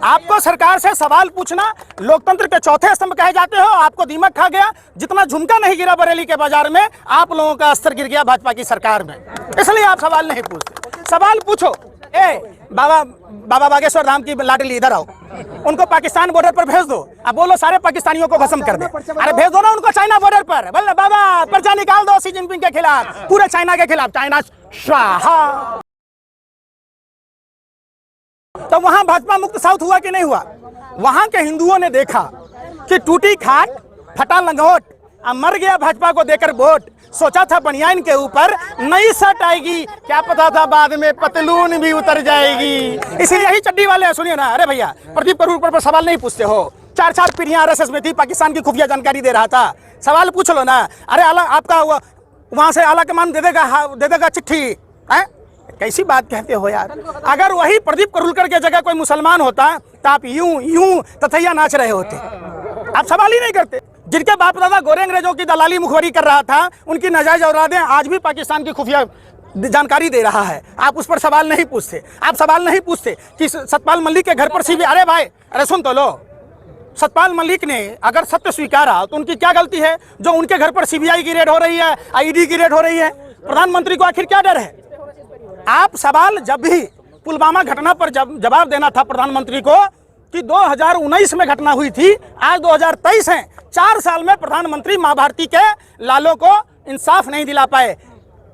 आपको सरकार से सवाल पूछना लोकतंत्र के चौथे स्तंभ कहे जाते हो। आपको दीमक खा गया, जितना झुमका नहीं गिरा बरेली के बाजार में, आप लोगों का स्तर गिर गया भाजपा की सरकार में, इसलिए आप सवाल नहीं पूछते। सवाल पूछो। बाबा बागेश्वर धाम की लाडली इधर आओ, उनको पाकिस्तान बॉर्डर पर भेज दो। अब बोलो सारे पाकिस्तानियों को भस्म कर दे। अरे भेज दो ना उनको चाइना बॉर्डर पर। बोले बाबा पर्चा निकाल दो शी जिनपिंग के खिलाफ, पूरे चाइना के खिलाफ, चाइना स्वाहा। तो वहां भाजपा मुक्त साउथ हुआ कि नहीं हुआ? वहां के हिंदुओं ने देखा कि टूटी खाट, फटा लंगोट, अब मर गया भाजपा को देकर वोट। सोचा था बनियान के ऊपर नई शर्ट आएगी, क्या पता था बाद में पतलून भी उतर जाएगी। इसीलिए यही चड्डी वाले सुनिए ना। अरे भैया प्रदीप करूर पर सवाल नहीं पूछते हो। 4 पीढ़ियां आरएसएस में थी, पाकिस्तान की खुफिया जानकारी दे रहा था, सवाल पूछ लो ना। अरे आला आपका वहां से आला कमान दे देगा चिट्ठी है? कैसी बात कहते हो यार। अगर वही प्रदीप करूलकर की जगह कोई मुसलमान होता तो आप यूं तथैया नाच रहे होते। आप सवाल ही नहीं करते। जिनके बाप दादा गोरे अंग्रेजों की दलाली मुखबरी कर रहा था, उनकी नाजायज औलादें आज भी पाकिस्तान की खुफिया जानकारी दे रहा है, आप उस पर सवाल नहीं पूछते। आप सवाल नहीं पूछते कि सतपाल मलिक के घर पर सीबीआई, अरे भाई अरे सुन तो लो, सतपाल मलिक ने अगर सत्य स्वीकारा तो उनकी क्या गलती है जो उनके घर पर सीबीआई की रेड हो रही है, आईडी की रेड हो रही है? प्रधानमंत्री को आखिर क्या डर है? आप सवाल जब भी पुलवामा घटना पर जवाब देना था प्रधानमंत्री को कि 2019 में घटना हुई थी, आज 2023 है, 4 साल में प्रधानमंत्री मां भारती के लालों को इंसाफ नहीं दिला पाए।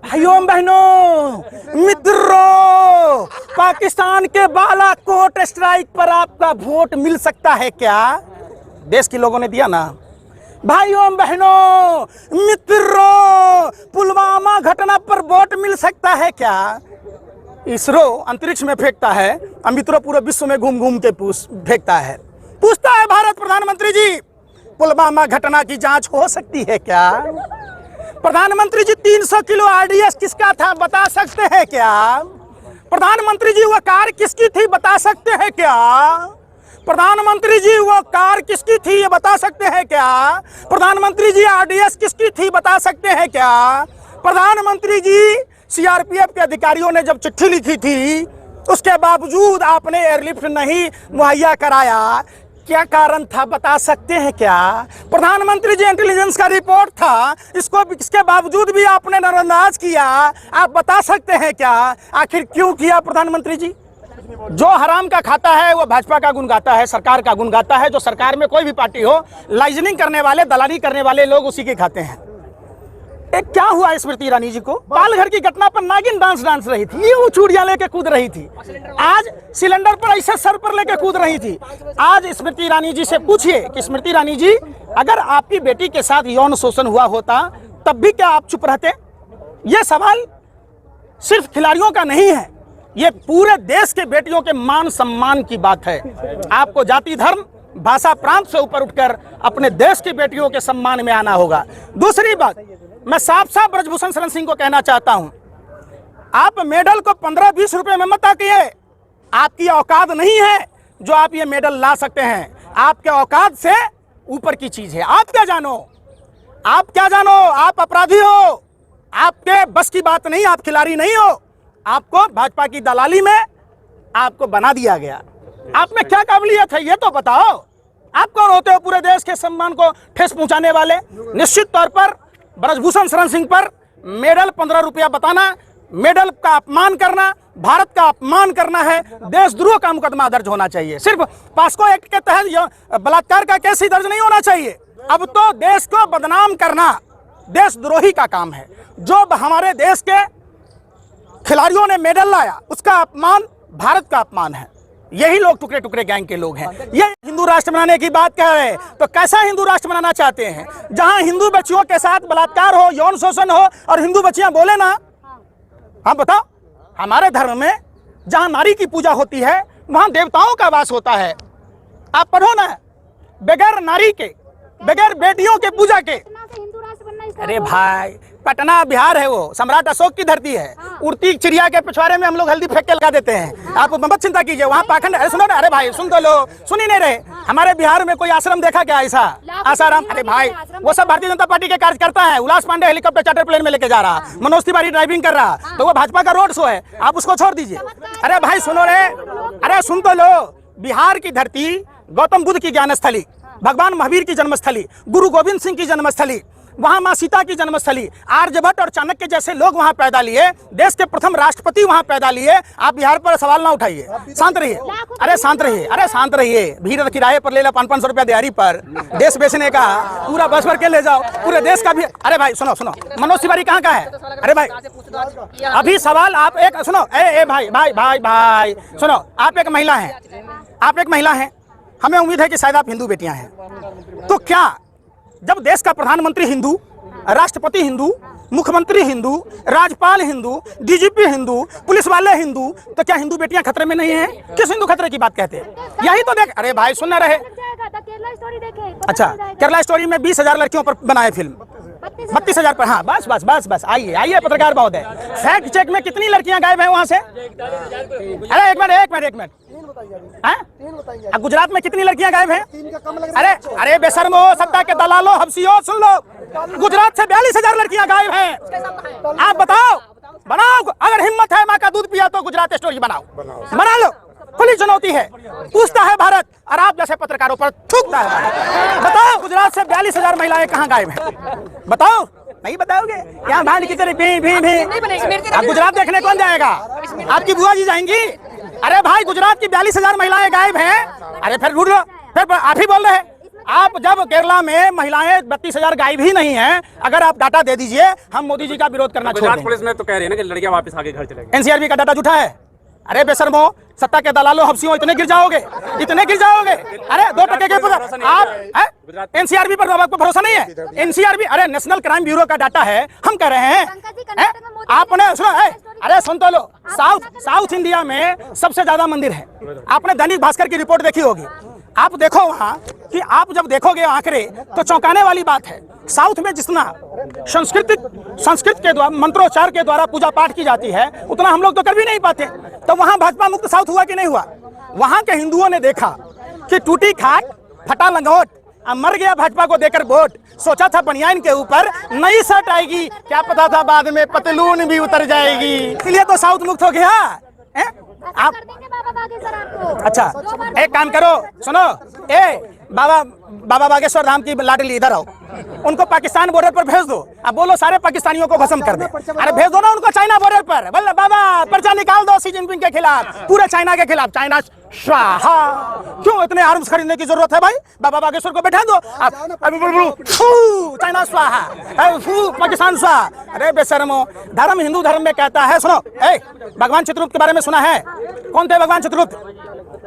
भाइयों बहनों मित्रों, पाकिस्तान के बालाकोट स्ट्राइक पर आपका वोट मिल सकता है क्या? देश के लोगों ने दिया ना। भाइयों बहनों मित्रों, पुलवामा घटना पर वोट मिल सकता है क्या? इसरो अंतरिक्ष में फेंकता है, मित्रों पूरे विश्व में घूम घूम के फेंकता है। पूछता है भारत प्रधानमंत्री जी, पुलवामा घटना की जांच हो सकती है क्या? प्रधानमंत्री जी 300 किलो आरडीएक्स किसका था बता सकते हैं क्या? प्रधानमंत्री जी वो कार किसकी थी बता सकते हैं क्या? प्रधानमंत्री जी वो कार किसकी थी ये बता सकते हैं क्या? प्रधानमंत्री जी आरडीएक्स किसकी थी बता सकते हैं क्या? प्रधानमंत्री जी सीआरपीएफ के अधिकारियों ने जब चिट्ठी लिखी थी उसके बावजूद आपने एयरलिफ्ट नहीं मुहैया कराया, क्या कारण था बता सकते हैं क्या? प्रधानमंत्री जी इंटेलिजेंस का रिपोर्ट था, इसके बावजूद भी आपने नजरअंदाज किया, आप बता सकते हैं क्या? आखिर क्यों किया प्रधानमंत्री जी? जो हराम का खाता है वो भाजपा का गुण गाता है, सरकार का गुण गाता है। जो सरकार में कोई भी पार्टी हो, लाइजनिंग करने वाले, दलाली करने वाले लोग उसी के खाते हैं। एक क्या हुआ स्मृति ईरानी जी को? पालघर की घटना पर नागिन डांस रही थी, ये वो चूड़ियां लेके कूद रही थी, आज सिलेंडर पर ऐसे सर पर लेके कूद रही थी। आज स्मृति ईरानी जी से पूछिए कि स्मृति ईरानी जी अगर आपकी बेटी के साथ यौन शोषण हुआ होता तब भी क्या आप चुप रहते? ये सवाल सिर्फ खिलाड़ियों का नहीं है, ये पूरे देश के बेटियों के मान सम्मान की बात है। आपको जाति धर्म भाषा प्रांत से ऊपर उठकर अपने देश की बेटियों के सम्मान में आना होगा। दूसरी बात, मैं साफ साफ ब्रजभूषण शरण सिंह को कहना चाहता हूं, आप मेडल को 15-20 रुपए में मत आकिए। आपकी औकात नहीं है जो आप ये मेडल ला सकते हैं, आपके औकात से ऊपर की चीज है। आप क्या जानो? आप क्या जानो? आप अपराधी हो, आपके बस की बात नहीं, आप खिलाड़ी नहीं हो। आपको भाजपा की दलाली में आपको बना दिया गया। आप में क्या काबिलियत है ये तो बताओ। आप कौन होते हो पूरे देश के सम्मान को ठेस पहुंचाने वाले? निश्चित तौर पर ब्रजभूषण शरण सिंह पर मेडल 15 रुपया बताना, मेडल का अपमान करना, भारत का अपमान करना है। देशद्रोह का मुकदमा दर्ज होना चाहिए। सिर्फ पास्को एक्ट के तहत बलात्कार का केस ही दर्ज नहीं होना चाहिए। अब तो देश को बदनाम करना देशद्रोही का काम है। जो हमारे देश के खिलाड़ियों ने मेडल लाया उसका अपमान भारत का अपमान है। यही लोग टुकड़े टुकड़े गैंग के लोग हैं। ये हिंदू राष्ट्र बनाने की बात कह रहे हैं तो कैसा हिंदू राष्ट्र बनाना चाहते हैं? जहां हिंदू बच्चियों के साथ बलात्कार हो, यौन शोषण हो और हिंदू बच्चियां बोले ना। हम बताओ, हमारे धर्म में जहां नारी की पूजा होती है वहां देवताओं का वास होता है। आप पढ़ो ना, बगैर नारी के, बगैर बेटियों के पूजा के। अरे भाई पटना बिहार है, वो सम्राट अशोक की धरती है। उड़ती चिड़िया के पिछवाड़े में हम लोग हल्दी फेंक के लगा देते हैं। आप मत चिंता कीजिए, वहाँ पाखंड। अरे सुनो ना, अरे भाई सुन तो लो, सुन ही नहीं रहे। हमारे बिहार में कोई आश्रम देखा क्या ऐसा? आसाराम? अरे भाई वो सब भारतीय जनता पार्टी के कार्यकर्ता है। उल्लास पांडे हेलीकॉप्टर चार्टर प्लेन में लेके जा रहा, मनोज तिवारी ड्राइविंग कर रहा, तो वो भाजपा का रोड शो है, आप उसको छोड़ दीजिए। अरे भाई सुनो रे, अरे सुन तो लो, बिहार की धरती गौतम बुद्ध की ज्ञानस्थली, भगवान महावीर की जन्मस्थली, गुरु गोविंद सिंह की जन्मस्थली, वहां मां सीता की जन्मस्थली, आर्यभट्ट और चाणक्य जैसे लोग वहां पैदा लिए, देश के प्रथम राष्ट्रपति वहां पैदा लिए। आप बिहार पर सवाल ना उठाइए, शांत रहिए। अरे शांत रहिए, अरे शांत रहिए। भीड़ किराए पर ले लो 500 रुपया दिहाड़ी पर, देश बेचने का, पूरा बस भर के ले जाओ, पूरे देश का भी। अरे भाई सुनो सुनो, मनोज तिवारी कहाँ का है? अरे भाई अभी सवाल आप एक सुनो, ए भाई भाई भाई भाई सुनो, आप एक महिला हैं, आप एक महिला हैं, हमें उम्मीद है कि शायद आप हिंदू बेटियां हैं। तो क्या जब देश का प्रधानमंत्री हिंदू, राष्ट्रपति हिंदू, मुख्यमंत्री हिंदू, राज्यपाल हिंदू, डीजीपी हिंदू, पुलिस वाले हिंदू, तो क्या हिंदू बेटियां खतरे में नहीं हैं? किस हिंदू खतरे की बात कहते हैं? यही तो देख, अरे भाई सुन रहे। अच्छा, केरला स्टोरी में 20,000 लड़कियों पर बनाए फिल्म, 32,000 पर। हाँ बस बस बस बस, आइए आइए, पत्रकार बहुत है। फैक्ट चेक में कितनी लड़कियां गायब हैं वहां से? अरे एक मिनट, गुजरात में कितनी लड़कियां गायब हैं? अरे बेशर्मो, सत्ता के दलालो, हबसियो, सुन लो, गुजरात से 42,000 लड़कियां गायब हैं। आप बताओ, बनाओ, अगर हिम्मत है माँ का दूध पिया तो गुजरात स्टोरी बनाओ, बना लो। खुली चुनौती है, पूछता है भारत और आप जैसे पत्रकारों पर थूकता है। बताओ गुजरात से 42,000 महिलाएं कहाँ गायब हैं? बताओ, नहीं बताओगे? यहाँ भांड की तरह भी अब गुजरात देखने कौन जाएगा? आपकी बुआ जी जाएंगी? अरे भाई गुजरात की 42,000 महिलाएं गायब हैं। अरे फिर ढूंढ लो, फिर आप ही बोल रहे हैं। आप जब केरला में महिलाएं 32,000 गायब ही नहीं हैं, अगर आप डाटा दे दीजिए, हम मोदी जी का विरोध करना छोड़ देंगे। पुलिस ने तो कह रही है ना कि लड़कियां वापस आके घर चले गई। एनसीआरबी का डाटा झूठा है। अरे बेशर्मो, सत्ता के दलालों, हबसियों, इतने गिर जाओगे, इतने गिर जाओगे। अरे 2% के पता आप एनसीआरबी पर आपको भरोसा नहीं है? एनसीआरबी, अरे नेशनल क्राइम ब्यूरो का डाटा है। हम कह रहे हैं आपने सुनो, अरे सुन तो लो, साउथ इंडिया में सबसे ज्यादा मंदिर है। आपने दैनिक भास्कर की रिपोर्ट देखी होगी। आप देखो वहां कि आप जब देखोगे आंकड़े तो चौंकाने वाली बात है। साउथ में जितना संस्कृत के द्वारा, मंत्रोच्चार के द्वारा पूजा पाठ की जाती है, उतना हम लोग तो कर भी नहीं पाते। तो वहां भाजपा मुक्त साउथ हुआ कि नहीं हुआ? वहां के हिंदुओं ने देखा कि टूटी खाट, फटा लंगोट, मर गया भाजपा को देकर वोट। सोचा था बनियान के ऊपर नई शर्ट आएगी, क्या पता था बाद में पतलून भी उतर जाएगी। इसलिए तो साउथ मुक्त हो गया। आप अच्छा एक काम करो, सुनो, बाबा बागेश्वर धाम की लाडली इधर आओ, उनको पाकिस्तान बॉर्डर पर भेज दो। अब बोलो सारे पाकिस्तानियों को भस्म कर दे। अरे भेज दो ना उनको चाइना बॉर्डर पर। बोले बाबा पर्चा निकाल दो सी जिनपिंग के खिलाफ, पूरे चाइना के खिलाफ। चाइना स्वाहा। क्यों इतने आर्म्स खरीदने की जरूरत है भाई? बाबा बागेश्वर को बैठा दो। चाइना स्वाहा, पाकिस्तान स्वाहा। अरे बेशर्मो, धर्म हिंदू धर्म में कहता है, सुनो, भगवान चित्रगुप्त के बारे में सुना है? कौन थे भगवान चित्रगुप्त?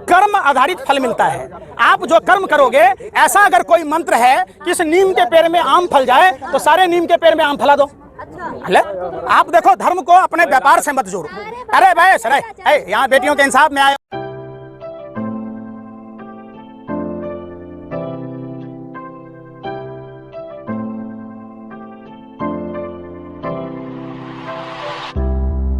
कर्म आधारित फल मिलता है। आप जो कर्म करोगे, ऐसा अगर कोई मंत्र है कि इस नीम के पेड़ में आम फल जाए तो सारे नीम के पेड़ में आम फला दो। आप देखो, धर्म को अपने व्यापार से मत जोड़ो। अरे भाई सर, यहाँ बेटियों के इंसाफ में आए।